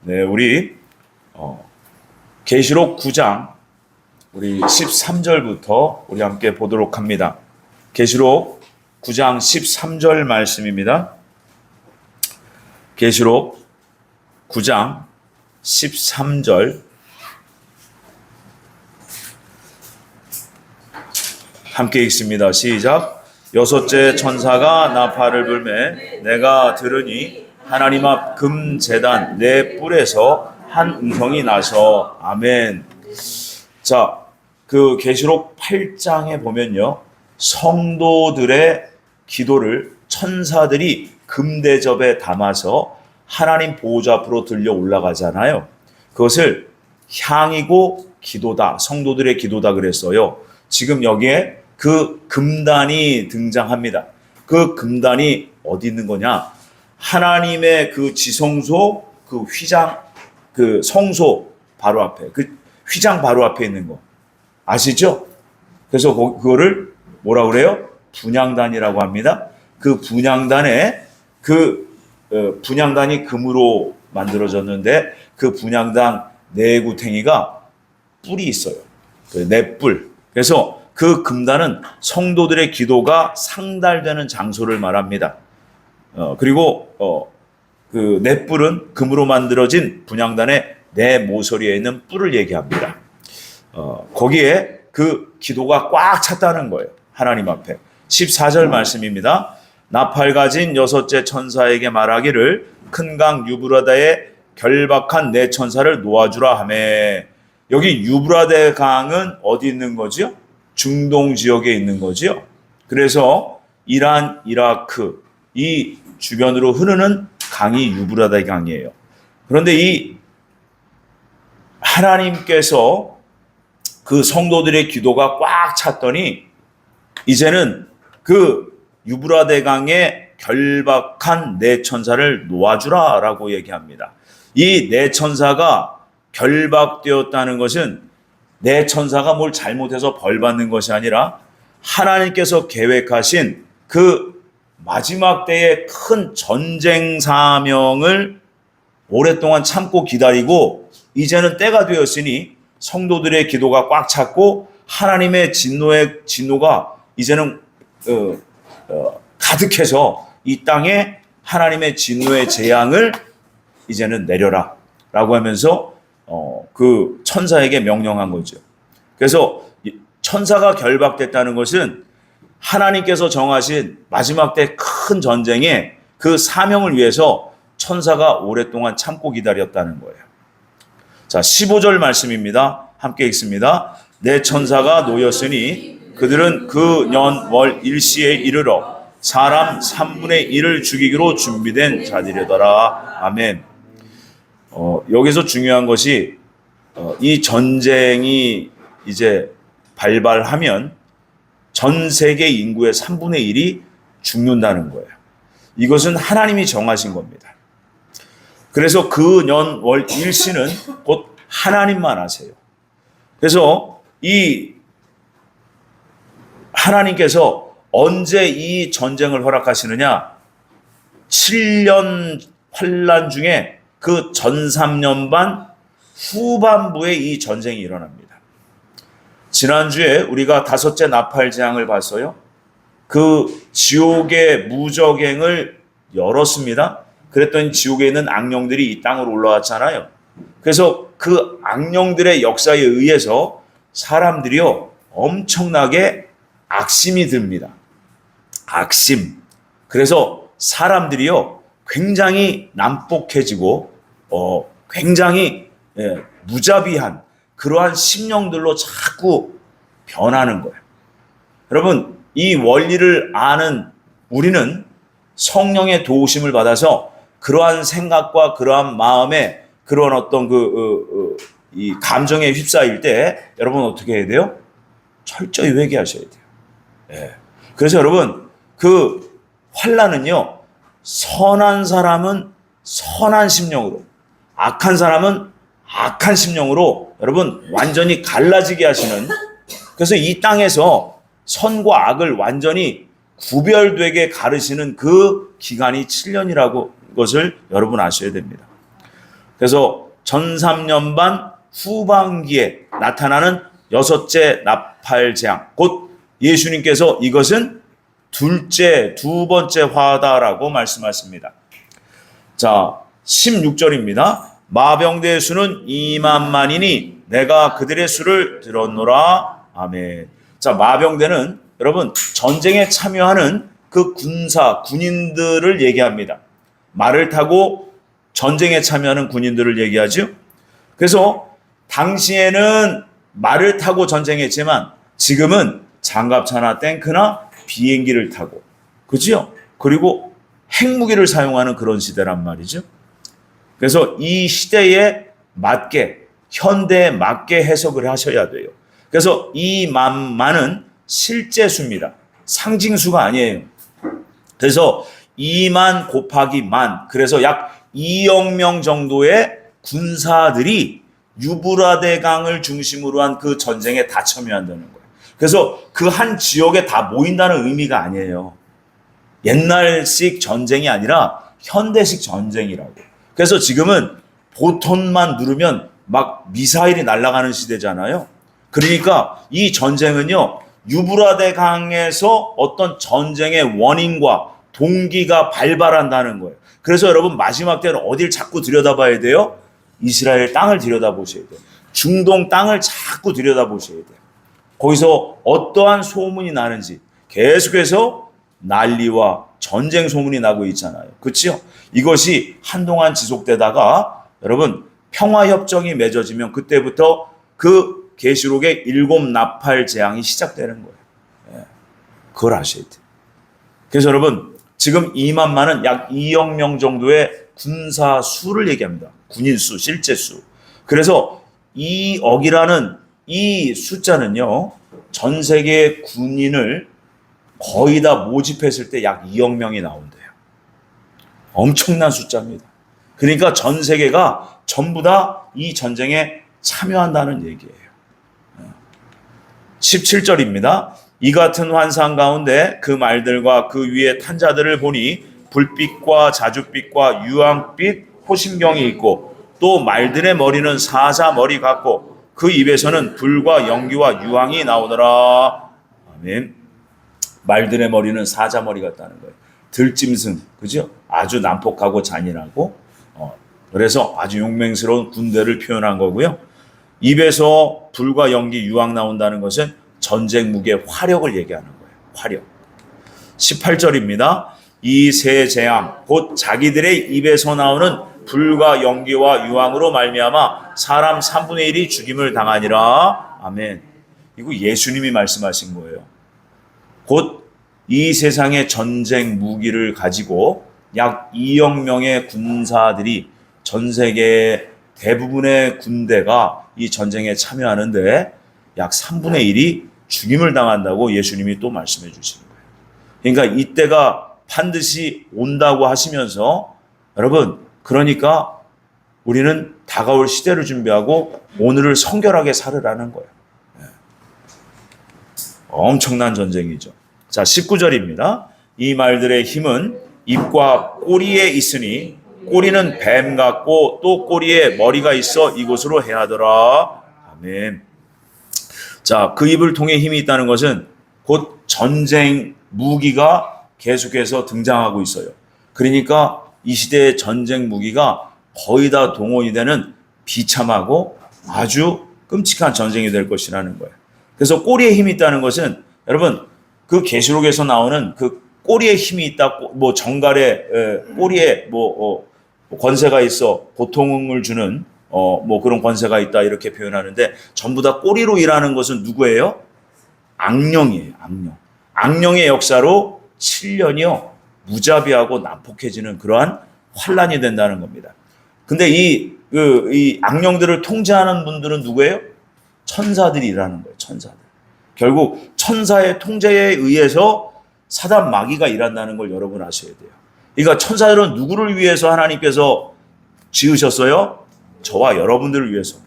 네, 우리 계시록 9장 우리 13절부터 우리 함께 보도록 합니다. 계시록 9장 13절 말씀입니다. 계시록 9장 13절 함께 읽습니다. 시작. 여섯째 천사가 나팔을 불매 내가 들으니 하나님 앞 금제단 네 뿔에서 한 음성이 나서 아멘. 자, 그 계시록 8장에 보면요, 성도들의 기도를 천사들이 금대접에 담아서 하나님 보호자 앞으로 들려 올라가잖아요. 그것을 향이고 기도다, 성도들의 기도다 그랬어요. 지금 여기에 그 금단이 등장합니다. 그 금단이 어디 있는 거냐? 하나님의 그 지성소, 그 휘장, 그 성소 바로 앞에, 그 휘장 바로 앞에 있는 거 아시죠? 그래서 그거를 뭐라 그래요? 분향단이라고 합니다. 그 분향단에 분향단이 금으로 만들어졌는데 그 분향단 내구탱이가 뿔이 있어요. 그 네 뿔. 그래서 그 금단은 성도들의 기도가 상달되는 장소를 말합니다. 그리고 그 네 뿔은 금으로 만들어진 분향단의 네 모서리에 있는 뿔을 얘기합니다. 거기에 그 기도가 꽉 찼다는 거예요. 하나님 앞에. 14절 말씀입니다. 나팔 가진 여섯째 천사에게 말하기를 큰 강 유브라다에 결박한 네 천사를 놓아주라 하매. 여기 유브라데 강은 어디 있는 거지요? 중동 지역에 있는 거지요. 그래서 이란, 이라크 이 주변으로 흐르는 강이 유브라데 강이에요. 그런데 이 하나님께서 그 성도들의 기도가 꽉 찼더니 이제는 그 유브라데 강에 결박한 네 천사를 놓아주라 라고 얘기합니다. 이 네 천사가 결박되었다는 것은 네 천사가 뭘 잘못해서 벌 받는 것이 아니라 하나님께서 계획하신 그 마지막 때의 큰 전쟁 사명을 오랫동안 참고 기다리고 이제는 때가 되었으니 성도들의 기도가 꽉 찼고 하나님의 진노가 이제는 가득해서 이 땅에 하나님의 진노의 재앙을 이제는 내려라 라고 하면서 그 천사에게 명령한 거죠. 그래서 천사가 결박됐다는 것은 하나님께서 정하신 마지막 때 큰 전쟁에 그 사명을 위해서 천사가 오랫동안 참고 기다렸다는 거예요. 자, 15절 말씀입니다. 함께 읽습니다. 네 천사가 놓였으니 그들은 그 년 월 일시에 이르러 사람 3분의 1을 죽이기로 준비된 자들이더라. 아멘. 여기서 중요한 것이 이 전쟁이 이제 발발하면 전 세계 인구의 3분의 1이 죽는다는 거예요. 이것은 하나님이 정하신 겁니다. 그래서 그 년 월 일시는 곧 하나님만 아세요. 그래서 이 하나님께서 언제 이 전쟁을 허락하시느냐? 7년 환란 중에 그 전 3년 반 후반부에 이 전쟁이 일어납니다. 지난주에 우리가 다섯째 나팔재앙을 봤어요. 그 지옥의 무저갱을 열었습니다. 그랬더니 지옥에 있는 악령들이 이 땅으로 올라왔잖아요. 그래서 그 악령들의 역사에 의해서 사람들이요 엄청나게 악심이 듭니다. 악심. 그래서 사람들이요 굉장히 난폭해지고 굉장히 무자비한 그러한 심령들로 자꾸 변하는 거예요. 여러분, 이 원리를 아는 우리는 성령의 도우심을 받아서 그러한 생각과 그러한 마음에 그런 어떤 이 감정에 휩싸일 때 여러분 어떻게 해야 돼요? 철저히 회개하셔야 돼요. 예. 그래서 여러분 그 환난은요 선한 사람은 선한 심령으로 악한 사람은 악한 심령으로 여러분 완전히 갈라지게 하시는, 그래서 이 땅에서 선과 악을 완전히 구별되게 가르시는 그 기간이 7년이라고 것을 여러분 아셔야 됩니다. 그래서 전삼년반 후반기에 나타나는 여섯째 나팔 재앙, 곧 예수님께서 이것은 두 번째 화다라고 말씀하십니다. 자, 16절입니다. 마병대의 수는 2만만이니 내가 그들의 수를 들었노라. 아멘. 자, 마병대는 여러분 전쟁에 참여하는 그 군인들을 얘기합니다. 말을 타고 전쟁에 참여하는 군인들을 얘기하죠. 그래서 당시에는 말을 타고 전쟁했지만 지금은 장갑차나 탱크나 비행기를 타고, 그죠? 그리고 핵무기를 사용하는 그런 시대란 말이죠. 그래서 이 시대에 맞게, 현대에 맞게 해석을 하셔야 돼요. 그래서 이 만은 실제 수입니다. 상징수가 아니에요. 그래서 2만 곱하기 만, 그래서 약 2억 명 정도의 군사들이 유브라데 강을 중심으로 한 그 전쟁에 다 참여한다는 거예요. 그래서 그 한 지역에 다 모인다는 의미가 아니에요. 옛날식 전쟁이 아니라 현대식 전쟁이라고. 그래서 지금은 보통만 누르면 막 미사일이 날아가는 시대잖아요. 그러니까 이 전쟁은요, 유브라데 강에서 어떤 전쟁의 원인과 동기가 발발한다는 거예요. 그래서 여러분 마지막 때는 어딜 자꾸 들여다봐야 돼요? 이스라엘 땅을 들여다보셔야 돼요. 중동 땅을 자꾸 들여다보셔야 돼요. 거기서 어떠한 소문이 나는지 계속해서 난리와 전쟁 소문이 나고 있잖아요. 그렇죠? 이것이 한동안 지속되다가 여러분 평화협정이 맺어지면 그때부터 그 계시록의 7 나팔 재앙이 시작되는 거예요. 예. 그걸 아셔야 돼요. 그래서 여러분 지금 2만만은 약 2억 명 정도의 군사 수를 얘기합니다. 군인 수, 실제 수. 그래서 2억이라는 이 숫자는요, 전 세계 군인을 거의 다 모집했을 때 약 2억 명이 나온대요. 엄청난 숫자입니다. 그러니까 전 세계가 전부 다 이 전쟁에 참여한다는 얘기예요. 17절입니다. 이 같은 환상 가운데 그 말들과 그 위에 탄 자들을 보니 불빛과 자줏빛과 유황빛 호심경이 있고 또 말들의 머리는 사자 머리 같고 그 입에서는 불과 연기와 유황이 나오더라. 아멘. 말들의 머리는 사자 머리 같다는 거예요. 들짐승, 그죠? 아주 난폭하고 잔인하고, 그래서 아주 용맹스러운 군대를 표현한 거고요. 입에서 불과 연기, 유황 나온다는 것은 전쟁 무기의 화력을 얘기하는 거예요. 화력. 18절입니다. 이 세 재앙, 곧 자기들의 입에서 나오는 불과 연기와 유황으로 말미암아 사람 3분의 1이 죽임을 당하니라. 아멘. 이거 예수님이 말씀하신 거예요. 곧 이 세상의 전쟁 무기를 가지고 약 2억 명의 군사들이 전 세계 대부분의 군대가 이 전쟁에 참여하는데 약 3분의 1이 죽임을 당한다고 예수님이 또 말씀해 주시는 거예요. 그러니까 이때가 반드시 온다고 하시면서 여러분, 그러니까 우리는 다가올 시대를 준비하고 오늘을 성결하게 살으라는 거예요. 엄청난 전쟁이죠. 자, 19절입니다. 이 말들의 힘은 입과 꼬리에 있으니 꼬리는 뱀 같고 또 꼬리에 머리가 있어 이곳으로 해하더라. 아멘. 자, 그 입을 통해 힘이 있다는 것은 곧 전쟁 무기가 계속해서 등장하고 있어요. 그러니까 이 시대의 전쟁 무기가 거의 다 동원이 되는 비참하고 아주 끔찍한 전쟁이 될 것이라는 거예요. 그래서 꼬리에 힘이 있다는 것은 여러분 그 계시록에서 나오는 그 꼬리에 힘이 있다, 뭐 정갈에 꼬리에 권세가 있어 고통을 주는 뭐 그런 권세가 있다 이렇게 표현하는데 전부 다 꼬리로 일하는 것은 누구예요? 악령이에요. 악령. 악령의 역사로 7년이요 무자비하고 난폭해지는 그러한 환란이 된다는 겁니다. 근데 이 악령들을 통제하는 분들은 누구예요? 천사들이 일하는 거예요. 천사들. 결국 천사의 통제에 의해서 사단 마귀가 일한다는 걸 여러분 아셔야 돼요. 그러니까 천사들은 누구를 위해서 하나님께서 지으셨어요? 저와 여러분들을 위해서,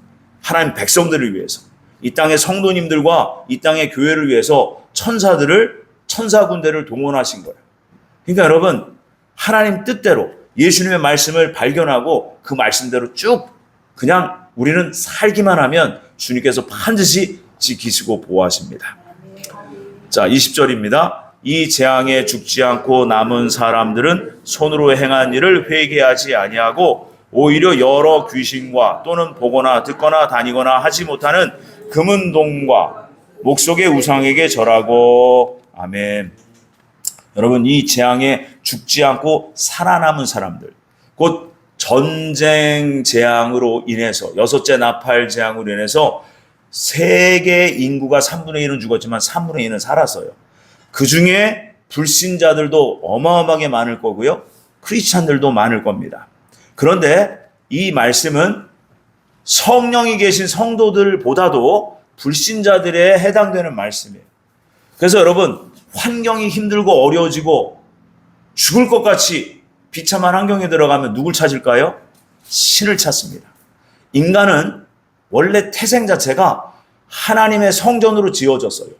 하나님 백성들을 위해서, 이 땅의 성도님들과 이 땅의 교회를 위해서 천사 군대를 동원하신 거예요. 그러니까 여러분 하나님 뜻대로 예수님의 말씀을 발견하고 그 말씀대로 쭉 그냥 우리는 살기만 하면 주님께서 반드시 지키시고 보호하십니다. 자, 20절입니다. 이 재앙에 죽지 않고 남은 사람들은 손으로 행한 일을 회개하지 아니하고 오히려 여러 귀신과 또는 보거나 듣거나 다니거나 하지 못하는 금은동과 목석의 우상에게 절하고. 아멘. 여러분, 이 재앙에 죽지 않고 살아남은 사람들, 곧 전쟁 재앙으로 인해서, 여섯째 나팔 재앙으로 인해서 세계 인구가 3분의 1은 죽었지만 3분의 1은 살았어요. 그 중에 불신자들도 어마어마하게 많을 거고요, 크리스찬들도 많을 겁니다. 그런데 이 말씀은 성령이 계신 성도들보다도 불신자들에 해당되는 말씀이에요. 그래서 여러분, 환경이 힘들고 어려워지고 죽을 것 같이 비참한 환경에 들어가면 누굴 찾을까요? 신을 찾습니다. 인간은 원래 태생 자체가 하나님의 성전으로 지어졌어요.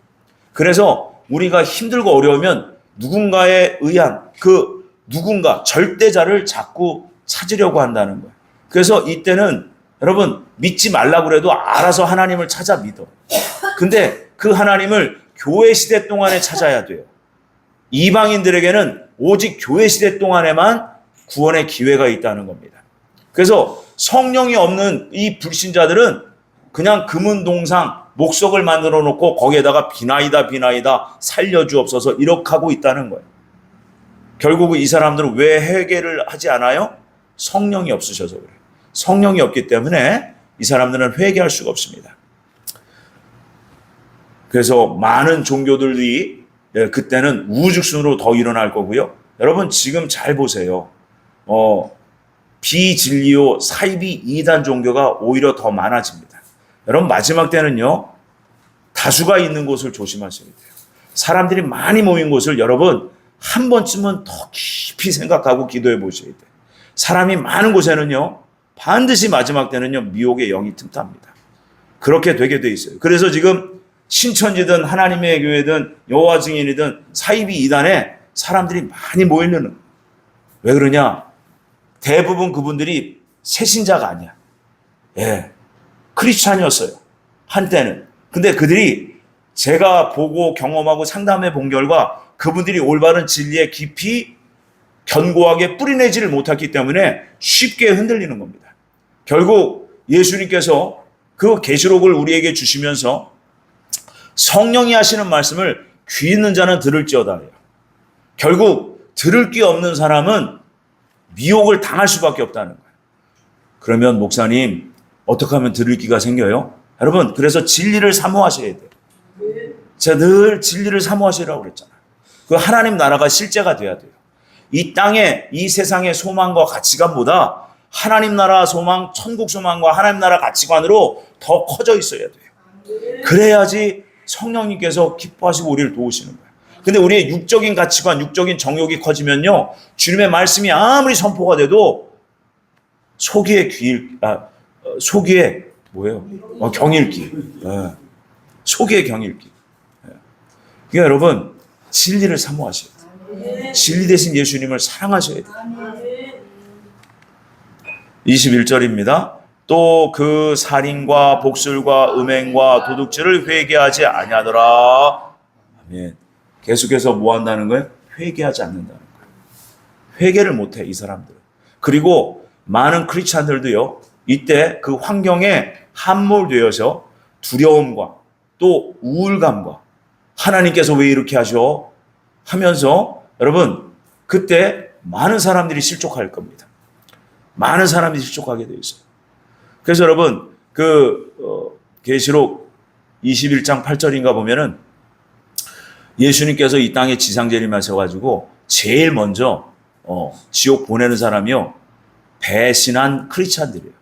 그래서 우리가 힘들고 어려우면 누군가에 의한 그 누군가 절대자를 자꾸 찾으려고 한다는 거예요. 그래서 이때는 여러분, 믿지 말라고 그래도 알아서 하나님을 찾아 믿어. 근데 그 하나님을 교회 시대 동안에 찾아야 돼요. 이방인들에게는 오직 교회 시대 동안에만 구원의 기회가 있다는 겁니다. 그래서 성령이 없는 이 불신자들은 그냥 금은동상 목석을 만들어 놓고 거기에다가 비나이다 살려주옵소서 이렇게 하고 있다는 거예요. 결국 이 사람들은 왜 회개를 하지 않아요? 성령이 없으셔서 그래요. 성령이 없기 때문에 이 사람들은 회개할 수가 없습니다. 그래서 많은 종교들이 그때는 우후죽순으로 더 일어날 거고요. 여러분, 지금 잘 보세요. 비진리요 사이비 이단 종교가 오히려 더 많아집니다. 여러분, 마지막 때는요, 다수가 있는 곳을 조심하셔야 돼요. 사람들이 많이 모인 곳을 여러분 한 번쯤은 더 깊이 생각하고 기도해 보셔야 돼요. 사람이 많은 곳에는요, 반드시 마지막 때는요, 미혹의 영이 틈탑니다. 그렇게 되게 돼 있어요. 그래서 지금 신천지든 하나님의 교회든 여호와 증인이든 사이비 이단에 사람들이 많이 모이는, 왜 그러냐? 대부분 그분들이 새신자가 아니야. 예, 크리스찬이었어요, 한때는. 근데 그들이 제가 보고 경험하고 상담해 본 결과 그분들이 올바른 진리에 깊이 견고하게 뿌리내지를 못했기 때문에 쉽게 흔들리는 겁니다. 결국 예수님께서 그 계시록을 우리에게 주시면서 성령이 하시는 말씀을 귀 있는 자는 들을지어다. 결국 들을 귀 없는 사람은 미혹을 당할 수밖에 없다는 거예요. 그러면 목사님, 어떻게 하면 들을 귀가 생겨요? 여러분, 그래서 진리를 사모하셔야 돼요. 제가 늘 진리를 사모하시라고 그랬잖아요. 그 하나님 나라가 실제가 돼야 돼요. 이 땅에, 이 세상의 소망과 가치관보다 하나님 나라 소망, 천국 소망과 하나님 나라 가치관으로 더 커져 있어야 돼요. 그래야지 성령님께서 기뻐하시고 우리를 도우시는 거예요. 근데 우리의 육적인 가치관, 육적인 정욕이 커지면요, 주님의 말씀이 아무리 선포가 돼도 속이의 뭐예요? 경일기. 네. 속이의 경일기. 네. 그러니까 여러분, 진리를 사모하셔야 돼요. 진리 대신 예수님을 사랑하셔야 돼요. 21절입니다. 또 그 살인과 복술과 음행과 도둑질을 회개하지 아니하더라. 아멘. 계속해서 뭐 한다는 거예요? 회개하지 않는다는 거예요. 회개를 못해, 이 사람들은. 그리고 많은 크리스찬들도요, 이때 그 환경에 함몰되어서 두려움과 또 우울감과 하나님께서 왜 이렇게 하셔? 하면서 여러분, 그때 많은 사람들이 실족할 겁니다. 많은 사람들이 실족하게 되어 있어요. 그래서 여러분, 계시록 21장 8절인가 보면은 예수님께서 이 땅에 지상재림하셔가지고 제일 먼저 지옥 보내는 사람이요, 배신한 크리스찬들이에요.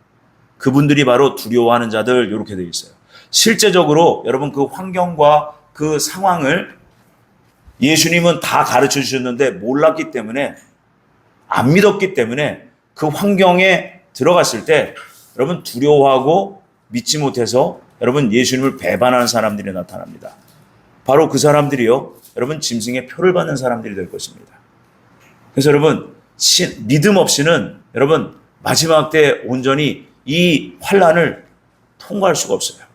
그분들이 바로 두려워하는 자들, 이렇게 되어 있어요. 실제적으로 여러분, 그 환경과 그 상황을 예수님은 다 가르쳐 주셨는데 몰랐기 때문에, 안 믿었기 때문에 그 환경에 들어갔을 때 여러분 두려워하고 믿지 못해서 여러분 예수님을 배반하는 사람들이 나타납니다. 바로 그 사람들이요, 여러분 짐승의 표를 받는 사람들이 될 것입니다. 그래서 여러분, 믿음 없이는 여러분 마지막 때 온전히 이 환난을 통과할 수가 없어요.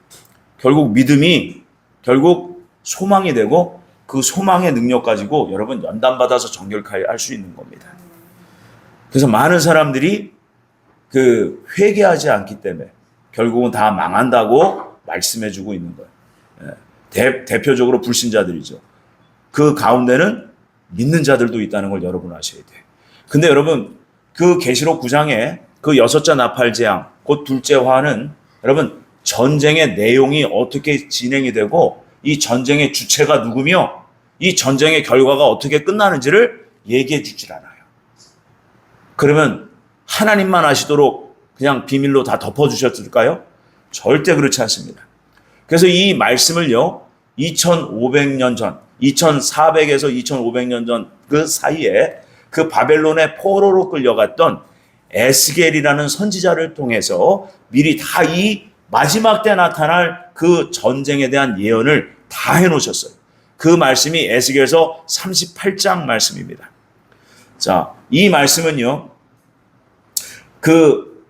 결국 믿음이 결국 소망이 되고 그 소망의 능력 가지고 여러분 연단받아서 정결케 할 수 있는 겁니다. 그래서 많은 사람들이 그 회개하지 않기 때문에 결국은 다 망한다고 말씀해주고 있는 거예요. 대표적으로 불신자들이죠. 그 가운데는 믿는 자들도 있다는 걸 여러분 아셔야 돼요. 근데 여러분 그 계시록 9장에 그 여섯째 나팔 재앙 곧 둘째 화는 여러분 전쟁의 내용이 어떻게 진행이 되고 이 전쟁의 주체가 누구며 이 전쟁의 결과가 어떻게 끝나는지를 얘기해 주질 않아요. 그러면 하나님만 아시도록 그냥 비밀로 다 덮어주셨을까요? 절대 그렇지 않습니다. 그래서 이 말씀을요 2500년 전 2400에서 2500년 전 그 사이에 그 바벨론의 포로로 끌려갔던 에스겔이라는 선지자를 통해서 미리 다 이 마지막 때 나타날 그 전쟁에 대한 예언을 다 해놓으셨어요. 그 말씀이 에스겔서 38장 말씀입니다. 자, 이 말씀은요, 그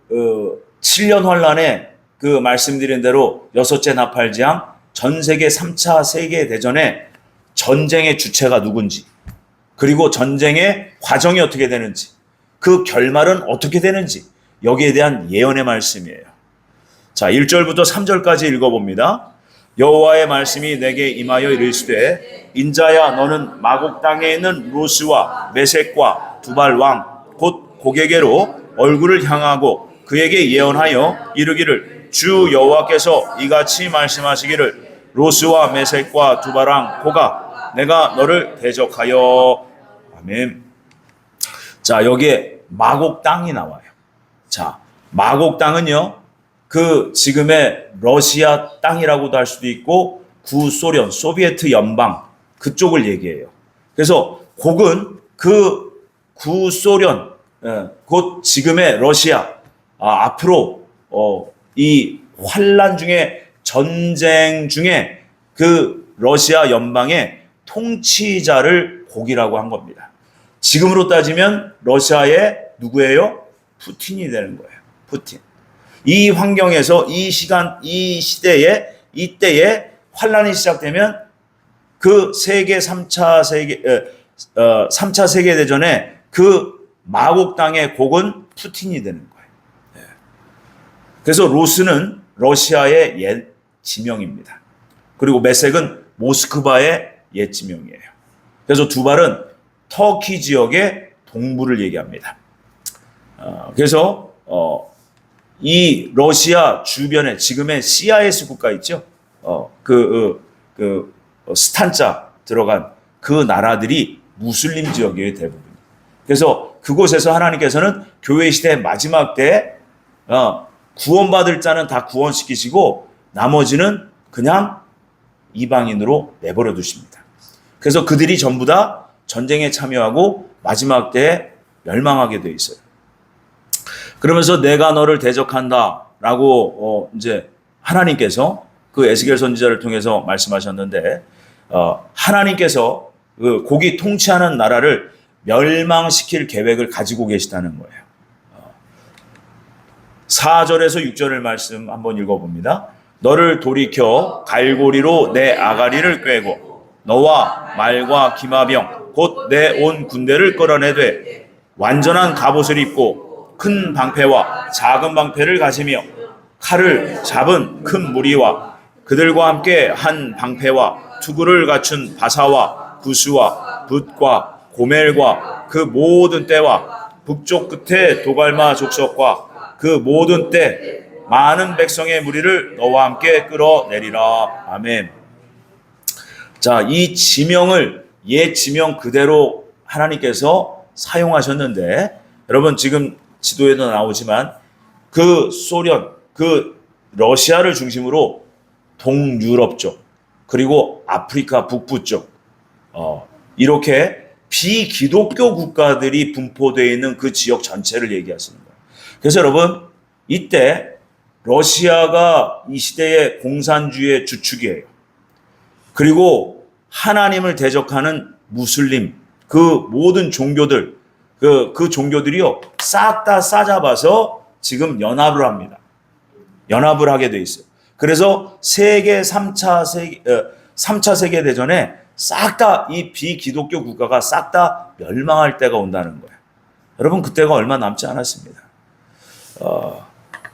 7년 환란에 그 말씀드린 대로 여섯째 나팔 재앙, 전 세계 3차 세계대전의 전쟁의 주체가 누군지, 그리고 전쟁의 과정이 어떻게 되는지, 그 결말은 어떻게 되는지, 여기에 대한 예언의 말씀이에요. 자, 1절부터 3절까지 읽어봅니다. 여호와의 말씀이 내게 임하여 이르시되 인자야 너는 마곡 땅에 있는 로스와 메섹과 두발 왕 곧 고게게로 얼굴을 향하고 그에게 예언하여 이르기를 주 여호와께서 이같이 말씀하시기를 로스와 메섹과 두발 왕 고가 내가 너를 대적하여 아멘. 자, 여기에 마곡 땅이 나와요. 자, 마곡 땅은요 그 지금의 러시아 땅이라고도 할 수도 있고 구소련, 소비에트 연방 그쪽을 얘기해요. 그래서 곡은 그 구소련, 곧 지금의 러시아, 앞으로 이 환란 중에 전쟁 중에 그 러시아 연방의 통치자를 곡이라고 한 겁니다. 지금으로 따지면 러시아의 누구예요? 푸틴이 되는 거예요. 푸틴. 이 환경에서 이 시간, 이 시대에 이때에 환란이 시작되면 그 세계 3차 세계 대전에 그 마곡 땅의 곡은 푸틴이 되는 거예요. 그래서 로스는 러시아의 옛 지명입니다. 그리고 메섹은 모스크바의 옛 지명이에요. 그래서 두발은 터키 지역의 동부를 얘기합니다. 그래서 이 러시아 주변에 지금의 CIS 국가 있죠? 스탄자 들어간 그 나라들이 무슬림 지역이에요, 대부분. 그래서 그곳에서 하나님께서는 교회 시대 마지막 때 구원받을 자는 다 구원시키시고 나머지는 그냥 이방인으로 내버려 두십니다. 그래서 그들이 전부 다 전쟁에 참여하고 마지막 때에 멸망하게 돼 있어요. 그러면서 내가 너를 대적한다라고 이제 하나님께서 그 에스겔 선지자를 통해서 말씀하셨는데 하나님께서 그 곡이 통치하는 나라를 멸망시킬 계획을 가지고 계시다는 거예요. 4절에서 6절을 말씀 한번 읽어봅니다. 너를 돌이켜 갈고리로 내 아가리를 꿰고 너와 말과 기마병 곧 내 온 군대를 끌어내되 완전한 갑옷을 입고 큰 방패와 작은 방패를 가지며 칼을 잡은 큰 무리와 그들과 함께 한 방패와 투구를 갖춘 바사와 구스와 붓과 고멜과 그 모든 떼와 북쪽 끝에 도갈마 족속과 그 모든 떼 많은 백성의 무리를 너와 함께 끌어내리라. 아멘. 자, 이 지명을 옛 지명 그대로 하나님께서 사용하셨는데 여러분 지금 지도에도 나오지만 그 소련, 그 러시아를 중심으로 동유럽 쪽 그리고 아프리카 북부 쪽 이렇게 비기독교 국가들이 분포되어 있는 그 지역 전체를 얘기하시는 거예요. 그래서 여러분 이때 러시아가 이 시대의 공산주의의 주축이에요. 그리고 하나님을 대적하는 무슬림, 그 모든 종교들, 그 종교들이요, 싹 다 싸잡아서 지금 연합을 합니다. 연합을 하게 돼 있어요. 그래서 3차 세계대전에 싹 다 이 비기독교 국가가 싹 다 멸망할 때가 온다는 거예요. 여러분, 그때가 얼마 남지 않았습니다.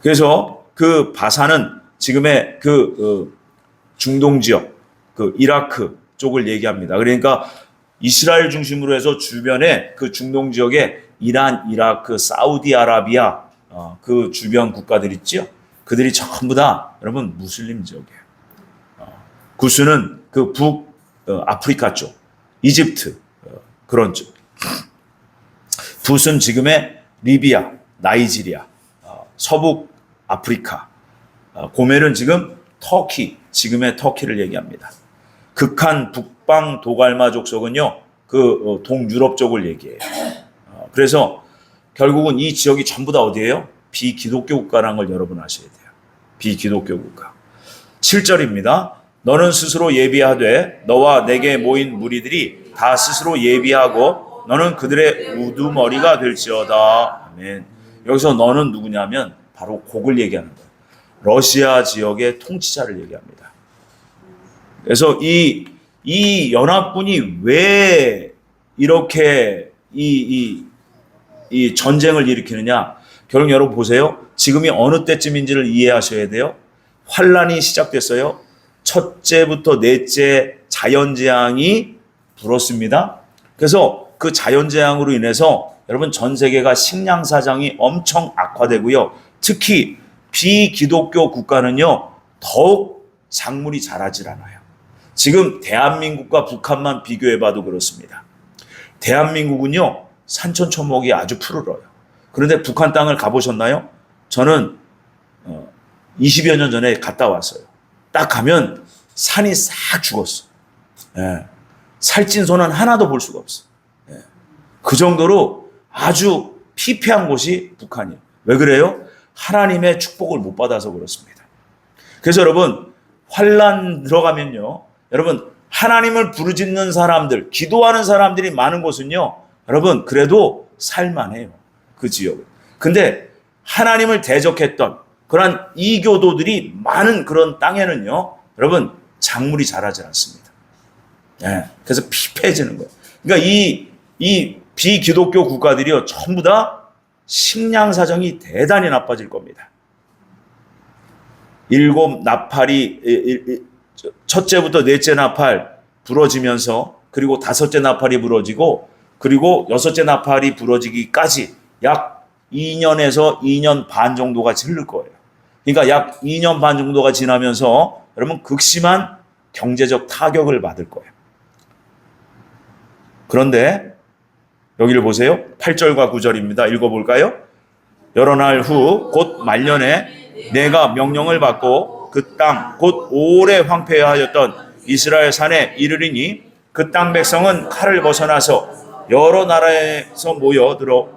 그래서 그 바사는 지금의 중동 지역, 이라크 쪽을 얘기합니다. 그러니까 이스라엘 중심으로 해서 주변에 그 중동 지역에 이란, 이라크, 사우디아라비아 그 주변 국가들 있죠. 그들이 전부 다 여러분 무슬림 지역이에요. 구스는 그 아프리카 쪽, 이집트 그런 쪽. 붓은 지금의 리비아, 나이지리아, 서북 아프리카. 고멜은 지금 터키, 지금의 터키를 얘기합니다. 극한 북방 도갈마 족속은요, 동유럽 쪽을 얘기해요. 그래서 결국은 이 지역이 전부 다 어디예요? 비기독교 국가라는 걸 여러분 아셔야 돼요. 비기독교 국가. 7절입니다. 너는 스스로 예비하되 너와 내게 모인 무리들이 다 스스로 예비하고 너는 그들의 우두머리가 될지어다. 아멘. 여기서 너는 누구냐면 바로 곡을 얘기하는 거예요. 러시아 지역의 통치자를 얘기합니다. 그래서 이 연합군이 왜 이렇게 이 전쟁을 일으키느냐? 결국 여러분 보세요. 지금이 어느 때쯤인지를 이해하셔야 돼요. 환란이 시작됐어요. 첫째부터 넷째 자연재앙이 불었습니다. 그래서 그 자연재앙으로 인해서 여러분 전 세계가 식량 사정이 엄청 악화되고요. 특히 비기독교 국가는요, 더욱 작물이 자라질 않아요. 지금 대한민국과 북한만 비교해봐도 그렇습니다. 대한민국은요, 산천초목이 아주 푸르러요. 그런데 북한 땅을 가보셨나요? 저는 20여 년 전에 갔다 왔어요. 딱 가면 산이 싹 죽었어. 예. 살찐 소는 하나도 볼 수가 없어. 예. 그 정도로 아주 피폐한 곳이 북한이에요. 왜 그래요? 하나님의 축복을 못 받아서 그렇습니다. 그래서 여러분, 환란 들어가면요, 여러분 하나님을 부르짖는 사람들, 기도하는 사람들이 많은 곳은요, 여러분 그래도 살만해요. 그 지역은. 근데 하나님을 대적했던 그런 이교도들이 많은 그런 땅에는요, 여러분 작물이 자라지 않습니다. 네, 그래서 피폐해지는 거예요. 그러니까 이 비기독교 국가들이요, 전부 다 식량 사정이 대단히 나빠질 겁니다. 7 나팔이 첫째부터 넷째 나팔 부러지면서, 그리고 5째 나팔이 부러지고, 그리고 6째 나팔이 부러지기까지 약 2년에서 2년 반 정도가 흐를 거예요. 그러니까 약 2년 반 정도가 지나면서 여러분 극심한 경제적 타격을 받을 거예요. 그런데 여기를 보세요. 8절과 9절입니다. 읽어볼까요? 여러 날 후 곧 말년에 내가 명령을 받고 그 땅 곧 오래 황폐하였던 이스라엘 산에 이르리니 그 땅 백성은 칼을 벗어나서 여러 나라에서 모여들어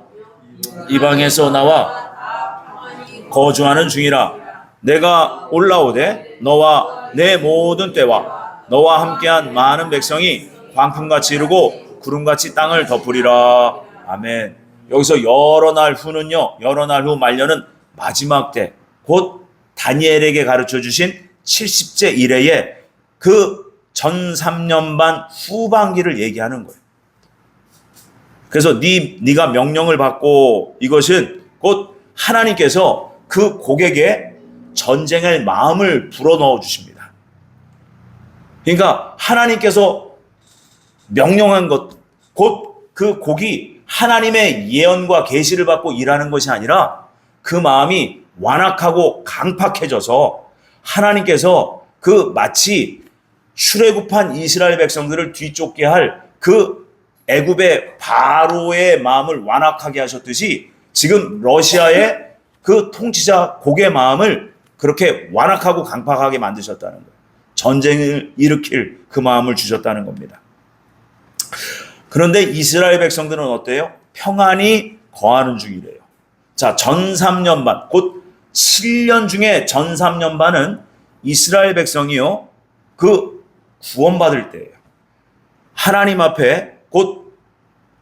이방에서 나와 거주하는 중이라. 내가 올라오되 너와 내 모든 때와 너와 함께한 많은 백성이 광풍같이 이르고 구름같이 땅을 덮으리라. 아멘. 여기서 여러 날 후는요, 여러 날 후 말년은 마지막 때, 곧 다니엘에게 가르쳐 주신 70째 이래의 그 전 3년 반 후반기를 얘기하는 거예요. 그래서 네가 명령을 받고, 이것은 곧 하나님께서 그 고객에 전쟁할 마음을 불어넣어 주십니다. 그러니까 하나님께서 명령한 것, 곧 그 곡이 하나님의 예언과 계시를 받고 일하는 것이 아니라 그 마음이 완악하고 강팍해져서 하나님께서 그 마치 출애굽한 이스라엘 백성들을 뒤쫓게 할 그 애굽의 바로의 마음을 완악하게 하셨듯이 지금 러시아의 그 통치자 곡의 마음을 그렇게 완악하고 강팍하게 만드셨다는 거예요. 전쟁을 일으킬 그 마음을 주셨다는 겁니다. 그런데 이스라엘 백성들은 어때요? 평안히 거하는 중이래요. 자, 전 3년 반, 곧 7년 중에 전 3년 반은 이스라엘 백성이요, 그 구원받을 때예요. 하나님 앞에 곧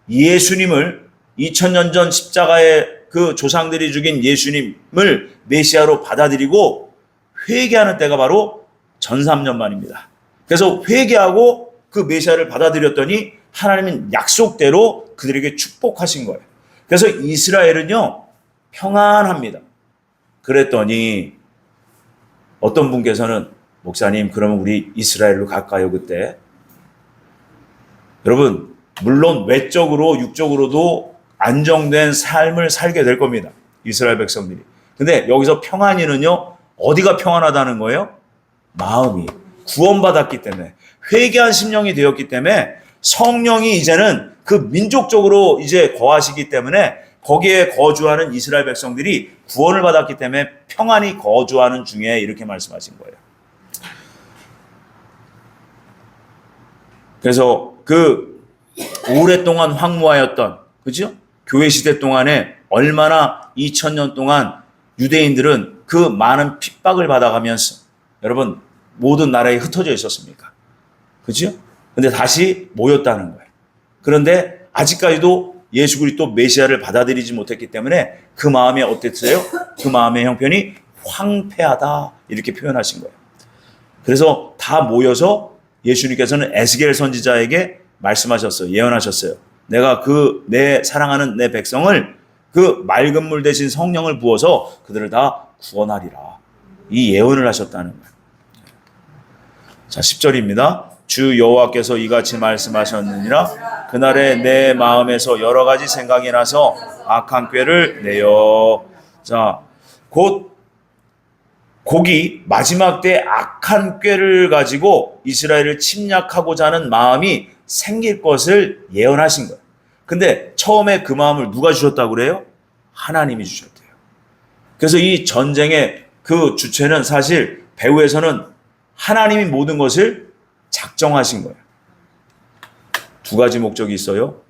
예수님을 2000년 전 십자가에 그 조상들이 죽인 예수님을 메시아로 받아들이고 회개하는 때가 바로 전 3년 만입니다. 그래서 회개하고 그 메시아를 받아들였더니 하나님은 약속대로 그들에게 축복하신 거예요. 그래서 이스라엘은요, 평안합니다. 그랬더니 어떤 분께서는 목사님, 그러면 우리 이스라엘로 갈까요, 그때? 여러분, 물론 외적으로, 육적으로도 안정된 삶을 살게 될 겁니다. 이스라엘 백성들이. 근데 여기서 평안이는요, 어디가 평안하다는 거예요? 마음이 구원받았기 때문에, 회개한 심령이 되었기 때문에 성령이 이제는 그 민족적으로 이제 거하시기 때문에 거기에 거주하는 이스라엘 백성들이 구원을 받았기 때문에 평안히 거주하는 중에 이렇게 말씀하신 거예요. 그래서 그 오랫동안 황무하였던, 그죠? 교회 시대 동안에 얼마나 2000년 동안 유대인들은 그 많은 핍박을 받아가면서 여러분 모든 나라에 흩어져 있었습니까? 그죠? 근데 다시 모였다는 거예요. 그런데 아직까지도 예수 그리스도 메시아를 받아들이지 못했기 때문에 그 마음이 어땠어요? 그 마음의 형편이 황폐하다 이렇게 표현하신 거예요. 그래서 다 모여서 예수님께서는 에스겔 선지자에게 말씀하셨어요. 예언하셨어요. 내가 내 사랑하는 내 백성을 그 맑은 물 대신 성령을 부어서 그들을 다 구원하리라. 이 예언을 하셨다는 거예요. 자, 10절입니다. 주 여호와께서 이같이 말씀하셨느니라. 그날에 내 마음에서 여러 가지 생각이 나서 악한 꾀를 내어. 자, 곧 곡이 마지막 때 악한 꾀를 가지고 이스라엘을 침략하고자 하는 마음이 생길 것을 예언하신 거예요. 근데 처음에 그 마음을 누가 주셨다고 그래요? 하나님이 주셨대요. 그래서 이 전쟁의 그 주체는 사실 배후에서는 하나님이 모든 것을 작정하신 거예요. 두 가지 목적이 있어요.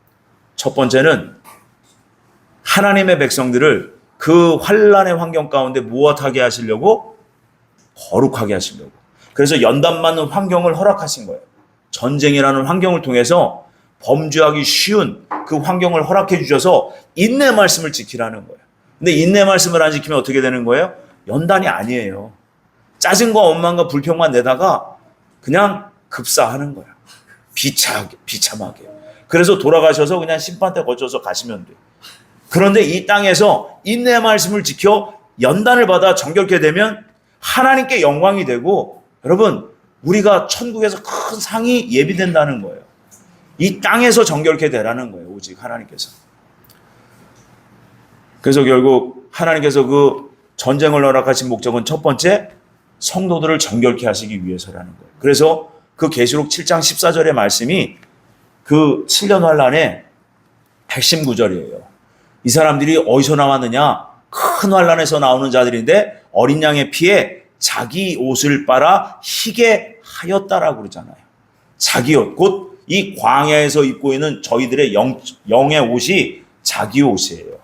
첫 번째는 하나님의 백성들을 그 환란의 환경 가운데 무엇하게 하시려고? 거룩하게 하시려고. 그래서 연단받는 환경을 허락하신 거예요. 전쟁이라는 환경을 통해서 범죄하기 쉬운 그 환경을 허락해 주셔서 인내 말씀을 지키라는 거예요. 근데 인내 말씀을 안 지키면 어떻게 되는 거예요? 연단이 아니에요. 짜증과 원망과 불평만 내다가 그냥 급사하는 거예요. 비참하게. 그래서 돌아가셔서 그냥 심판대 거쳐서 가시면 돼요. 그런데 이 땅에서 인내 말씀을 지켜 연단을 받아 정결케 되면 하나님께 영광이 되고, 여러분, 우리가 천국에서 큰 상이 예비된다는 거예요. 이 땅에서 정결케 되라는 거예요. 오직 하나님께서. 그래서 결국 하나님께서 그 전쟁을 허락하신 목적은 첫 번째, 성도들을 정결케 하시기 위해서라는 거예요. 그래서 그 계시록 7장 14절의 말씀이 그 7년 환란의 핵심 구절이에요. 이 사람들이 어디서 나왔느냐? 큰 환란에서 나오는 자들인데 어린 양의 피에 자기 옷을 빨아 희게 하였다라고 그러잖아요. 자기 옷, 곧 이 광야에서 입고 있는 저희들의 영의 옷이 자기 옷이에요.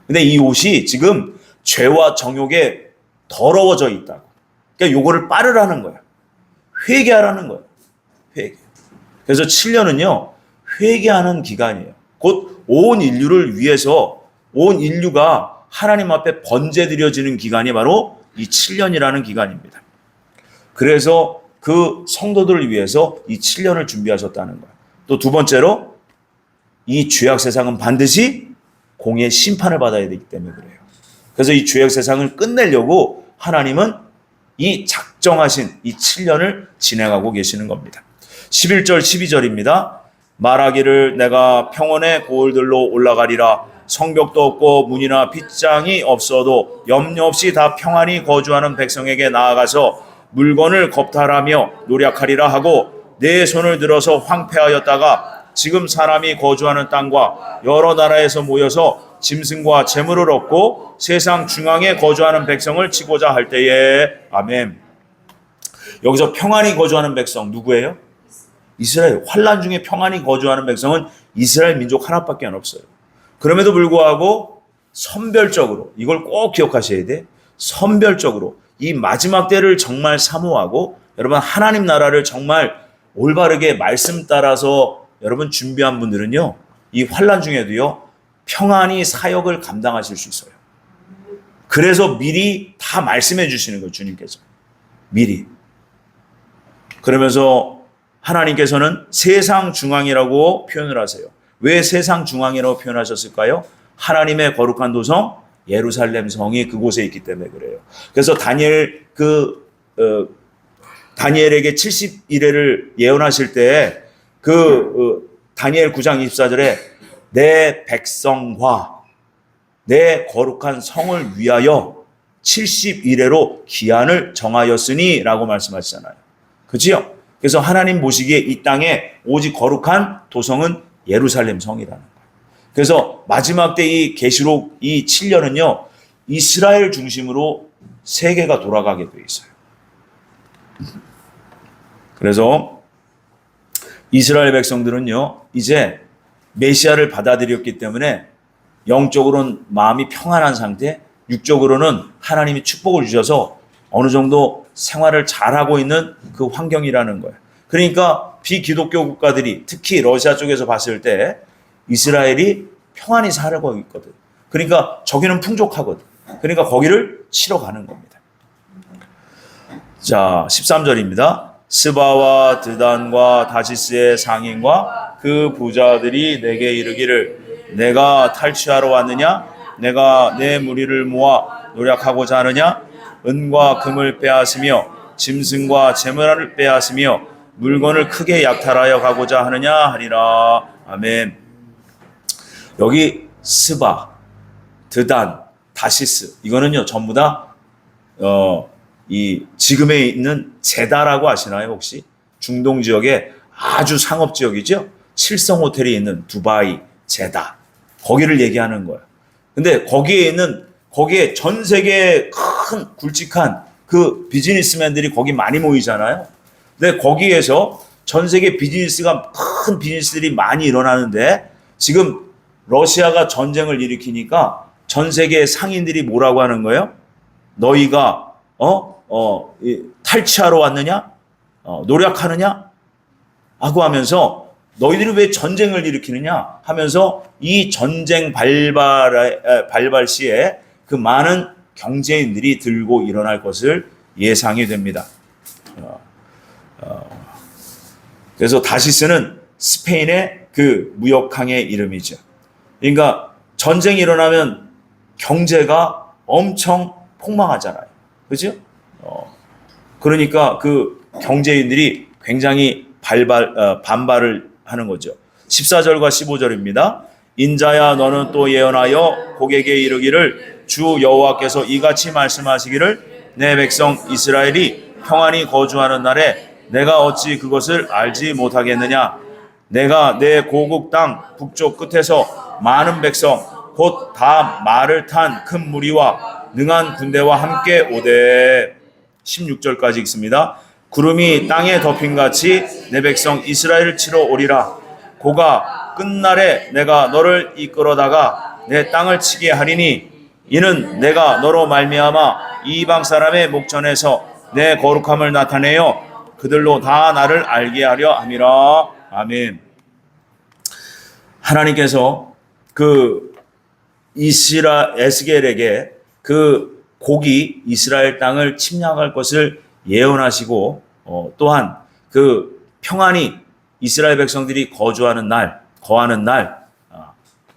근데 이 옷이 지금 죄와 정욕에 더러워져 있다고. 그러니까 요거를 빨으라는 거예요. 회개하라는 거예요. 회개. 그래서 7년은요, 회개하는 기간이에요. 곧 온 인류를 위해서 온 인류가 하나님 앞에 번제드려지는 기간이 바로 이 7년이라는 기간입니다. 그래서 그 성도들을 위해서 이 7년을 준비하셨다는 거예요. 또 두 번째로 이 죄악 세상은 반드시 공의 심판을 받아야 되기 때문에 그래요. 그래서 이 죄악 세상을 끝내려고 하나님은 이 작정하신 이 7년을 진행하고 계시는 겁니다. 11절 12절입니다. 말하기를 내가 평원의 고을들로 올라가리라. 성벽도 없고 문이나 빗장이 없어도 염려 없이 다 평안히 거주하는 백성에게 나아가서 물건을 겁탈하며 노력하리라 하고 내 손을 들어서 황폐하였다가 지금 사람이 거주하는 땅과 여러 나라에서 모여서 짐승과 재물을 얻고 세상 중앙에 거주하는 백성을 치고자 할 때에. 아멘. 여기서 평안히 거주하는 백성 누구예요? 이스라엘. 환란 중에 평안히 거주하는 백성은 이스라엘 민족 하나밖에 없어요. 그럼에도 불구하고 선별적으로, 이걸 꼭 기억하셔야 돼. 선별적으로 이 마지막 때를 정말 사모하고 여러분 하나님 나라를 정말 올바르게 말씀 따라서 여러분 준비한 분들은요, 이 환란 중에도요 평안히 사역을 감당하실 수 있어요. 그래서 미리 다 말씀해 주시는 거예요, 주님께서. 미리. 그러면서 하나님께서는 세상 중앙이라고 표현을 하세요. 왜 세상 중앙이라고 표현하셨을까요? 하나님의 거룩한 도성 예루살렘 성이 그곳에 있기 때문에 그래요. 그래서 다니엘에게 70일을 예언하실 때 다니엘 9장 24절에 내 백성과 내 거룩한 성을 위하여 70일에로 기한을 정하였으니 라고 말씀하시잖아요. 그렇죠? 그래서 하나님 보시기에 이 땅에 오직 거룩한 도성은 예루살렘 성이라는 거예요. 그래서 마지막 때 이 계시록 이 7년은요, 이스라엘 중심으로 세계가 돌아가게 돼 있어요. 그래서 이스라엘 백성들은요, 이제 메시아를 받아들였기 때문에 영적으로는 마음이 평안한 상태, 육적으로는 하나님이 축복을 주셔서 어느 정도 생활을 잘하고 있는 그 환경이라는 거예요. 그러니까 비기독교 국가들이 특히 러시아 쪽에서 봤을 때 이스라엘이 평안히 살고 있거든. 그러니까 저기는 풍족하거든. 그러니까 거기를 치러 가는 겁니다. 자, 13절입니다. 스바와 드단과 다시스의 상인과 그 부자들이 내게 이르기를 내가 탈취하러 왔느냐? 내가 내 무리를 모아 노력하고자 하느냐? 은과 금을 빼앗으며 짐승과 재물을 빼앗으며 물건을 크게 약탈하여 가고자 하느냐 하리라. 아멘. 여기 스바, 드단, 다시스 이거는요 전부 다 이 지금에 있는 제다라고 아시나요 혹시? 중동 지역의 아주 상업 지역이죠. 7성 호텔이 있는 두바이, 제다 거기를 얘기하는 거예요. 근데 거기에 전 세계 큰 굵직한 그 비즈니스맨들이 거기 많이 모이잖아요. 근데 거기에서 전 세계 큰 비즈니스들이 많이 일어나는데 지금 러시아가 전쟁을 일으키니까 전 세계 상인들이 뭐라고 하는 거예요? 너희가 탈취하러 왔느냐? 노력하느냐? 하고 하면서 너희들이 왜 전쟁을 일으키느냐? 하면서 이 전쟁 발발 시에 그 많은 경제인들이 들고 일어날 것을 예상이 됩니다. 그래서 다시스는 스페인의 그 무역항의 이름이죠. 그러니까 전쟁이 일어나면 경제가 엄청 폭망하잖아요. 그죠? 그러니까 그 경제인들이 굉장히 반발을 하는 거죠. 14절과 15절입니다. 인자야 너는 또 예언하여 고객에게 이르기를 주 여호와께서 이같이 말씀하시기를 내 백성 이스라엘이 평안히 거주하는 날에 내가 어찌 그것을 알지 못하겠느냐. 내가 내 고국 땅 북쪽 끝에서 많은 백성 곧 다 말을 탄 큰 무리와 능한 군대와 함께 오되 16절까지 읽습니다. 구름이 땅에 덮인같이 내 백성 이스라엘을 치러 오리라. 고가 끝날에 내가 너를 이끌어다가 내 땅을 치게 하리니 이는 내가 너로 말미암아 이방 사람의 목전에서 내 거룩함을 나타내어 그들로 다 나를 알게 하려 함이라. 아멘. 하나님께서 그 에스겔에게 그 곡이 이스라엘 땅을 침략할 것을 예언하시고 또한 그 평안히 이스라엘 백성들이 거하는 날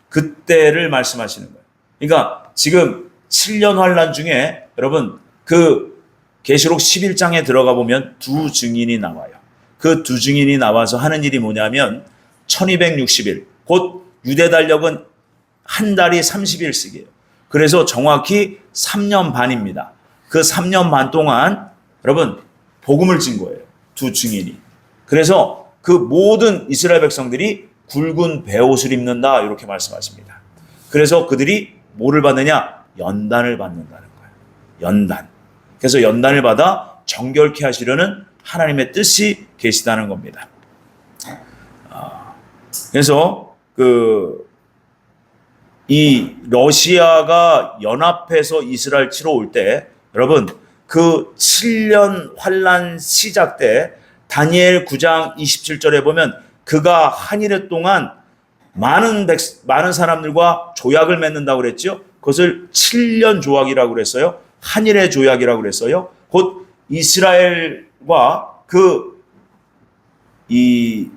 그때를 말씀하시는 거예요. 그러니까 지금 7년 환란 중에 여러분 그 계시록 11장에 들어가 보면 두 증인이 나와요. 그 두 증인이 나와서 하는 일이 뭐냐면 1260일 곧 유대 달력은 한 달이 30일씩이에요. 그래서 정확히 3년 반입니다. 그 3년 반 동안 여러분 복음을 진 거예요. 두 증인이. 그래서 그 모든 이스라엘 백성들이 굵은 베옷을 입는다 이렇게 말씀하십니다. 그래서 그들이 뭐를 받느냐? 연단을 받는다는 거예요. 연단. 그래서 연단을 받아 정결케 하시려는 하나님의 뜻이 계시다는 겁니다. 그래서 이 러시아가 연합해서 이스라엘 치러 올 때 여러분 그 7년 환란 시작 때 다니엘 9장 27절에 보면 그가 한 일 동안 많은 사람들과 조약을 맺는다고 그랬죠. 그것을 7년 조약이라고 그랬어요. 한일의 조약이라고 그랬어요. 곧 이스라엘과 이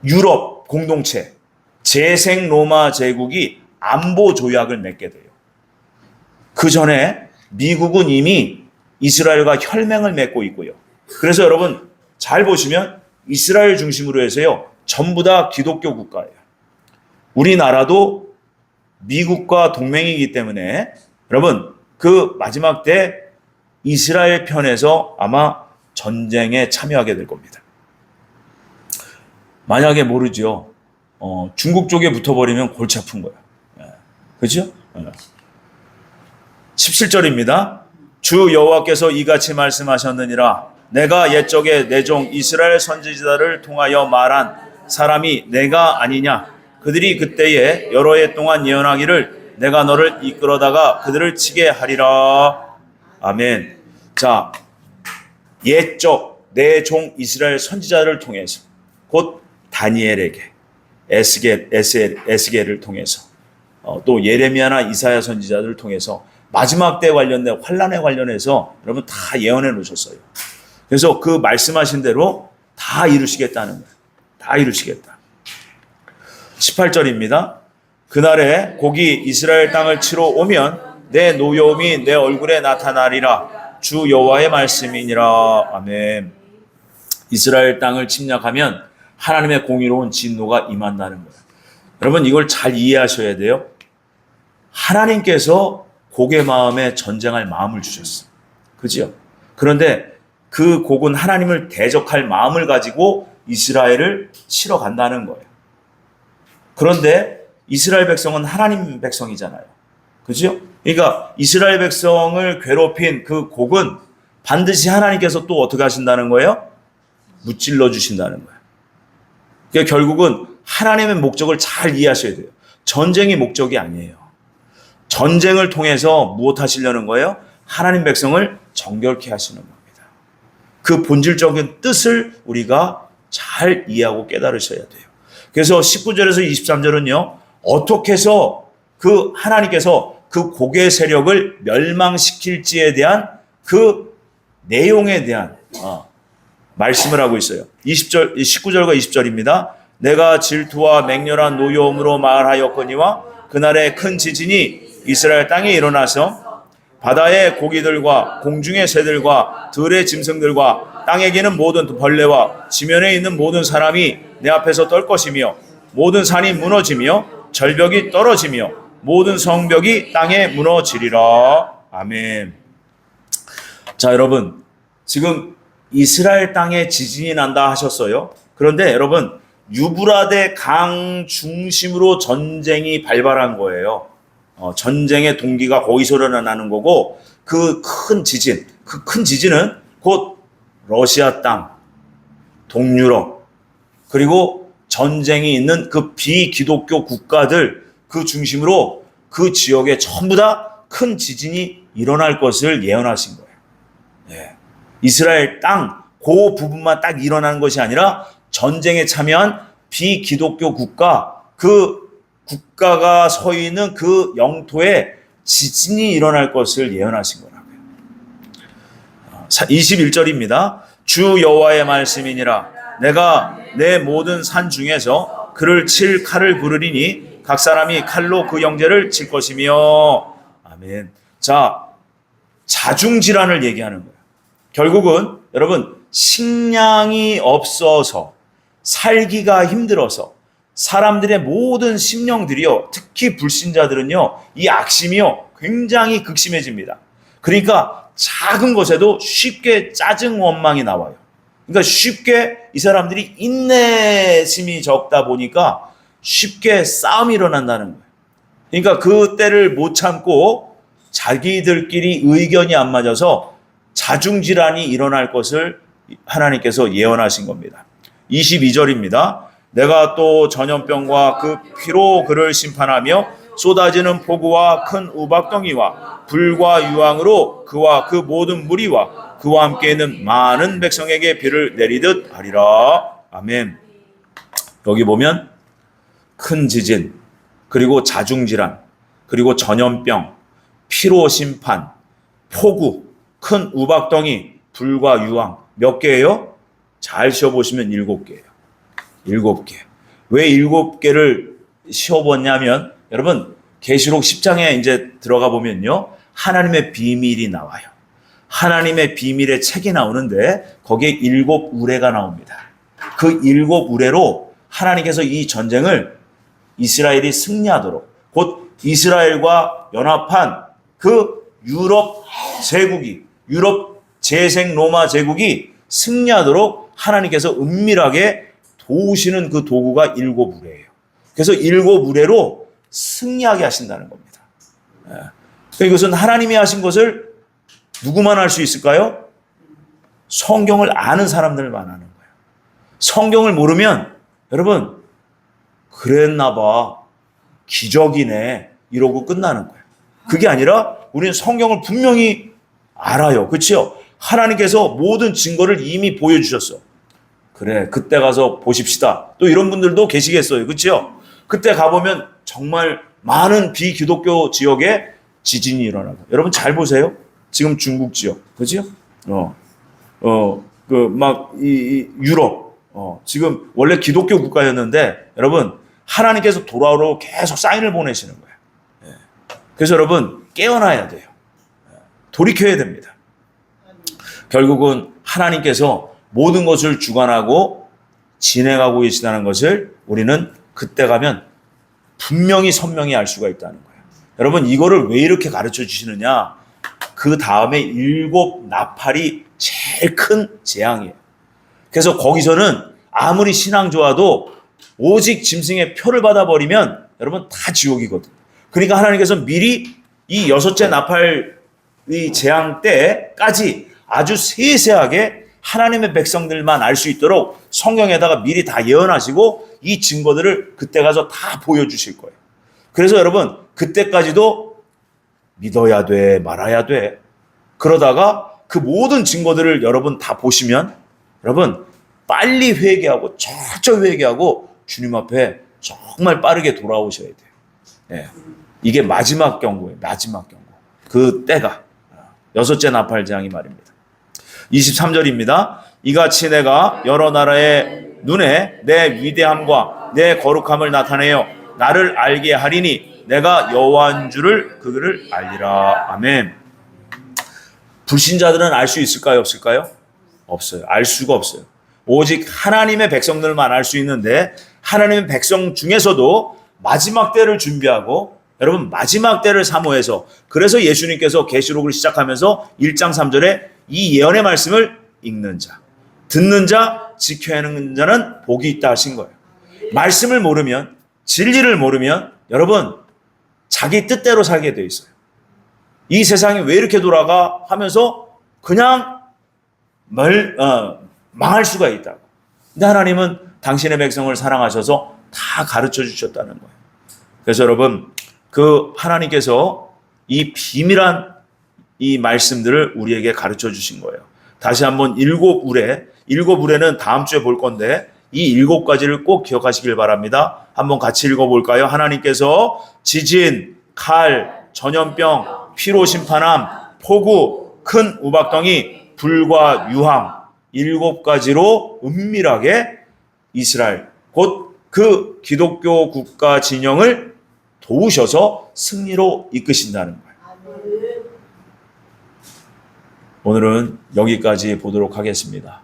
유럽 공동체, 재생 로마 제국이 안보 조약을 맺게 돼요. 그 전에 미국은 이미 이스라엘과 혈맹을 맺고 있고요. 그래서 여러분 잘 보시면 이스라엘 중심으로 해서요. 전부 다 기독교 국가예요. 우리나라도 미국과 동맹이기 때문에 여러분 그 마지막 때 이스라엘 편에서 아마 전쟁에 참여하게 될 겁니다. 만약에 모르죠. 중국 쪽에 붙어버리면 골치 아픈 거야. 그렇죠? 17절입니다. 주 여호와께서 이같이 말씀하셨느니라. 내가 옛적에 내 종 이스라엘 선지자들을 통하여 말한 사람이 내가 아니냐. 그들이 그때에 여러 해 동안 예언하기를 내가 너를 이끌어다가 그들을 치게 하리라. 아멘. 자, 옛적 내 종 이스라엘 선지자를 통해서 곧 다니엘에게 에스겔을 통해서 또 예레미야나 이사야 선지자들을 통해서 마지막 때 관련된 환란에 관련해서 여러분 다 예언해 놓으셨어요. 그래서 그 말씀하신 대로 다 이루시겠다는 거예요. 다 이루시겠다. 18절입니다. 그날에 곡이 이스라엘 땅을 치러 오면 내 노여움이 내 얼굴에 나타나리라. 주 여호와의 말씀이니라. 아멘. 이스라엘 땅을 침략하면 하나님의 공의로운 진노가 임한다는 거예요. 여러분 이걸 잘 이해하셔야 돼요. 하나님께서 곡의 마음에 전쟁할 마음을 주셨어요. 그죠? 그런데 그 곡은 하나님을 대적할 마음을 가지고 이스라엘을 치러 간다는 거예요. 그런데 이스라엘 백성은 하나님 백성이잖아요. 그죠? 그러니까 이스라엘 백성을 괴롭힌 그 곡은 반드시 하나님께서 또 어떻게 하신다는 거예요? 무찔러 주신다는 거예요. 그러니까 결국은 하나님의 목적을 잘 이해하셔야 돼요. 전쟁이 목적이 아니에요. 전쟁을 통해서 무엇 하시려는 거예요? 하나님 백성을 정결케 하시는 겁니다. 그 본질적인 뜻을 우리가 잘 이해하고 깨달으셔야 돼요. 그래서 19절에서 23절은요. 어떻게 해서 그 하나님께서 그 곡의 세력을 멸망시킬지에 대한 그 내용에 대한 말씀을 하고 있어요. 19절과 20절입니다. 내가 질투와 맹렬한 노여움으로 말하였거니와 그날에 큰 지진이 이스라엘 땅에 일어나서 바다의 고기들과 공중의 새들과 들의 짐승들과 땅에 기는 모든 벌레와 지면에 있는 모든 사람이 내 앞에서 떨 것이며 모든 산이 무너지며 절벽이 떨어지며 모든 성벽이 땅에 무너지리라. 아멘. 자, 여러분 지금 이스라엘 땅에 지진이 난다 하셨어요. 그런데 여러분 유브라데 강 중심으로 전쟁이 발발한 거예요. 전쟁의 동기가 거기서 일어나는 거고 그 큰 지진은 곧 러시아 땅, 동유럽 그리고 전쟁이 있는 그 비기독교 국가들 그 중심으로 그 지역에 전부 다 큰 지진이 일어날 것을 예언하신 거예요. 예. 이스라엘 땅 그 부분만 딱 일어나는 것이 아니라 전쟁에 참여한 비기독교 국가 그 국가가 서 있는 그 영토에 지진이 일어날 것을 예언하신 거라고요. 21절입니다. 주 여호와의 말씀이니라. 내가 내 모든 산 중에서 그를 칠 칼을 부르리니 각 사람이 칼로 그 영제를 칠 것이며. 아멘. 자, 자중질환을 얘기하는 거예요. 결국은 여러분 식량이 없어서 살기가 힘들어서 사람들의 모든 심령들이요, 특히 불신자들은요, 이 악심이요, 굉장히 극심해집니다. 그러니까 작은 것에도 쉽게 짜증 원망이 나와요. 그러니까 쉽게 이 사람들이 인내심이 적다 보니까 쉽게 싸움이 일어난다는 거예요. 그러니까 그 때를 못 참고 자기들끼리 의견이 안 맞아서 자중질환이 일어날 것을 하나님께서 예언하신 겁니다. 22절입니다. 내가 또 전염병과 그 피로 그를 심판하며 쏟아지는 폭우와 큰 우박덩이와 불과 유황으로 그와 그 모든 무리와 그와 함께 있는 많은 백성에게 비를 내리듯 하리라. 아멘. 여기 보면 큰 지진, 그리고 자중질환, 그리고 전염병, 피로 심판, 폭우, 큰 우박덩이, 불과 유황. 몇 개예요? 잘 쉬어보시면 7개예요. 7개. 왜 7개를 쉬어봤냐면 여러분 계시록 10장에 이제 들어가 보면요. 하나님의 비밀이 나와요. 하나님의 비밀의 책이 나오는데 거기에 7 우레가 나옵니다. 그 7 우레로 하나님께서 이 전쟁을 이스라엘이 승리하도록 곧 이스라엘과 연합한 그 유럽 제국이 유럽 재생 로마 제국이 승리하도록 하나님께서 은밀하게 도우시는 그 도구가 7 우레예요. 그래서 7 우레로 승리하게 하신다는 겁니다. 이것은 하나님이 하신 것을 누구만 할 수 있을까요? 성경을 아는 사람들만 하는 거예요. 성경을 모르면 여러분 그랬나 봐 기적이네 이러고 끝나는 거예요. 그게 아니라 우리는 성경을 분명히 알아요. 그렇죠? 하나님께서 모든 증거를 이미 보여주셨어. 그래 그때 가서 보십시다. 또 이런 분들도 계시겠어요. 그렇죠? 그때 가보면 정말 많은 비기독교 지역에 지진이 일어나고 여러분 잘 보세요. 지금 중국 지역 그렇죠? 유럽 지금 원래 기독교 국가였는데 여러분 하나님께서 돌아오러 계속 사인을 보내시는 거예요. 그래서 여러분 깨어나야 돼요. 돌이켜야 됩니다. 결국은 하나님께서 모든 것을 주관하고 진행하고 계시다는 것을 우리는 그때 가면 분명히 선명히 알 수가 있다는 거예요. 여러분 이거를 왜 이렇게 가르쳐 주시느냐? 그 다음에 7 나팔이 제일 큰 재앙이에요. 그래서 거기서는 아무리 신앙 좋아도 오직 짐승의 표를 받아버리면 여러분 다 지옥이거든요. 그러니까 하나님께서 미리 이 6째 나팔 이 재앙 때까지 아주 세세하게 하나님의 백성들만 알 수 있도록 성경에다가 미리 다 예언하시고 이 증거들을 그때 가서 다 보여주실 거예요. 그래서 여러분 그때까지도 믿어야 돼 말아야 돼 그러다가 그 모든 증거들을 여러분 다 보시면 여러분 빨리 회개하고 철저히 회개하고 주님 앞에 정말 빠르게 돌아오셔야 돼요. 예. 이게 마지막 경고예요. 마지막 경고. 그 때가 6째 나팔 재앙이 말입니다. 23절입니다. 이같이 내가 여러 나라의 눈에 내 위대함과 내 거룩함을 나타내어 나를 알게 하리니 내가 여호와인 줄을 그들을 알리라. 아멘. 불신자들은 알 수 있을까요? 없을까요? 없어요. 알 수가 없어요. 오직 하나님의 백성들만 알 수 있는데 하나님의 백성 중에서도 마지막 때를 준비하고 여러분 마지막 때를 사모해서 그래서 예수님께서 계시록을 시작하면서 1장 3절에 이 예언의 말씀을 읽는 자, 듣는 자, 지켜야 하는 자는 복이 있다 하신 거예요. 말씀을 모르면 진리를 모르면 여러분 자기 뜻대로 살게 돼 있어요. 이 세상이 왜 이렇게 돌아가 하면서 그냥 망할 수가 있다고. 근데 하나님은 당신의 백성을 사랑하셔서 다 가르쳐 주셨다는 거예요. 그래서 여러분 그 하나님께서 이 비밀한 이 말씀들을 우리에게 가르쳐 주신 거예요. 다시 한번 7 우레는 다음 주에 볼 건데 이 7가지를 꼭 기억하시길 바랍니다. 한번 같이 읽어볼까요? 하나님께서 지진, 칼, 전염병, 피로 심판함, 폭우, 큰 우박덩이, 불과 유황 7가지로 은밀하게 이스라엘 곧 그 기독교 국가 진영을 도우셔서 승리로 이끄신다는 거예요. 오늘은 여기까지 보도록 하겠습니다.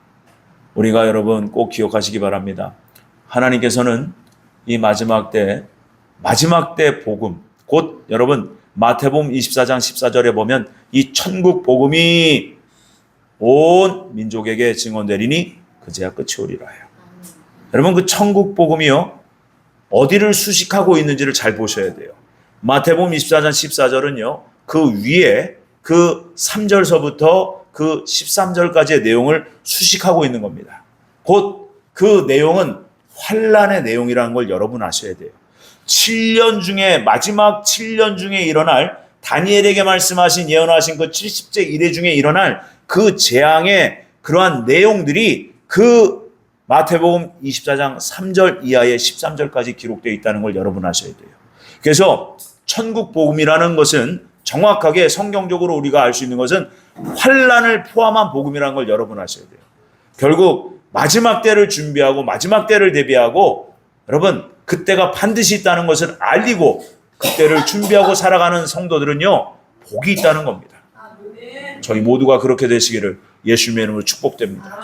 우리가 여러분 꼭 기억하시기 바랍니다. 하나님께서는 이 마지막 때 복음 곧 여러분 마태복음 24장 14절에 보면 이 천국 복음이 온 민족에게 증언되리니 그제야 끝이 오리라 해요. 여러분 그 천국 복음이요 어디를 수식하고 있는지를 잘 보셔야 돼요. 마태복음 24장 14절은요 그 위에 그 3절서부터 그 13절까지의 내용을 수식하고 있는 겁니다. 곧 그 내용은 환란의 내용이라는 걸 여러분 아셔야 돼요. 7년 중에 마지막 7년 중에 일어날 다니엘에게 말씀하신 예언하신 그 70째 이래 중에 일어날 그 재앙의 그러한 내용들이 그 마태복음 24장 3절 이하의 13절까지 기록되어 있다는 걸 여러분 아셔야 돼요. 그래서 천국 복음이라는 것은 정확하게 성경적으로 우리가 알 수 있는 것은 환난을 포함한 복음이라는 걸 여러분 아셔야 돼요. 결국 마지막 때를 준비하고 마지막 때를 대비하고 여러분 그때가 반드시 있다는 것을 알리고 그때를 준비하고 살아가는 성도들은요 복이 있다는 겁니다. 저희 모두가 그렇게 되시기를 예수님의 이름으로 축복됩니다.